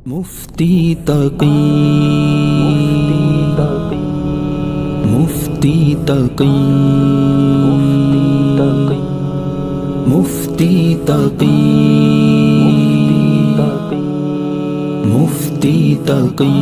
مفتی تقی مفتی تقی مفتی تقی مفتی تقی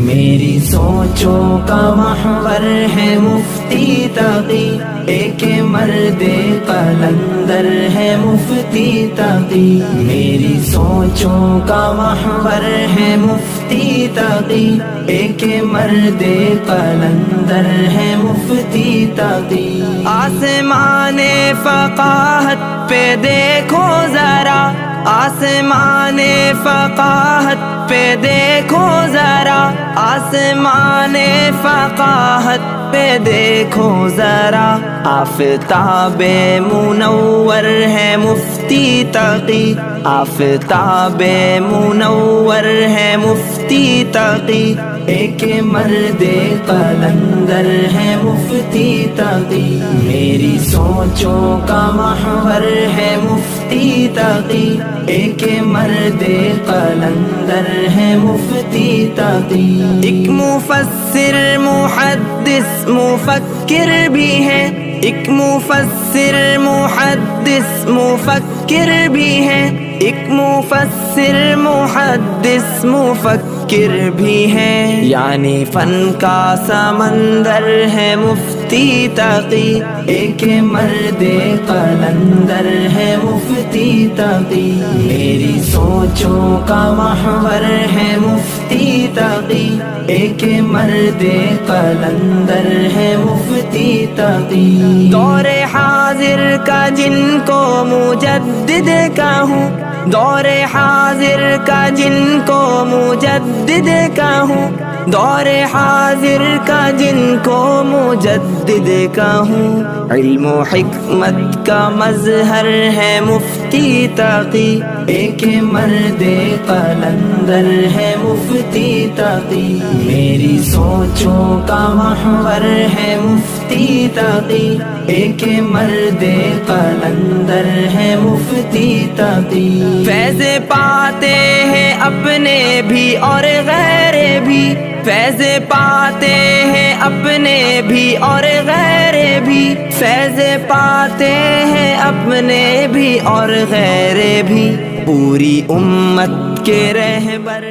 میری سوچوں کا محور ہے مفتی تقی، ایک مرد قلندر ہے مفتی تقی۔ میری سوچوں کا محور ہے مفتی تقی، ایک مرد قلندر ہے مفتی تقی۔ آسمان فقاہت پہ دیکھو ذرا، آسمان فقاہت پہ دیکھو ذرا، آسمان فقاہت پہ دیکھو ذرا، آفتاب منور ہے مفتی تقی، آفتاب منور ہے مفتی تقی، ایک مرد قلندر ہے مفتی تقی۔ میری سوچوں کا محور ہے مفتی تقی، ایک مرد قلندر ہے مفتی تقی۔ ایک مفسر محدث مفکر بھی ہے، ایک مفسر محدث مفکر بھی ہے، ایک مفسر محدث مفکر بھی ہے، یعنی فن کا سمندر ہے مفتی تقی، ایک مرد قلندر ہے مفتی تقی۔ میری سوچوں کا محور ہے مفتی تقی، ایک مرد قلندر ہے مفتی تقی۔ دور حاضر کا جن کو مجدد کہوں، دور حاضر کا جن کو مجدد کہوں، دور حاضر کا جن کو مجدد کہوں، علم و حکمت کا مظہر ہے مفتی تقی، ایک مرد قلندر ہے مفتی تقی۔ میری سوچوں کا محور ہے مفتی تقی، ایک مرد قلندر ہے مفتی تقی۔ فیض پاتے ہیں اپنے بھی اور غیر بھی، فیض پاتے ہیں اپنے بھی اور غیر بھی، فیض پاتے ہیں اپنے بھی اور غیر بھی، پوری امت کے رہبر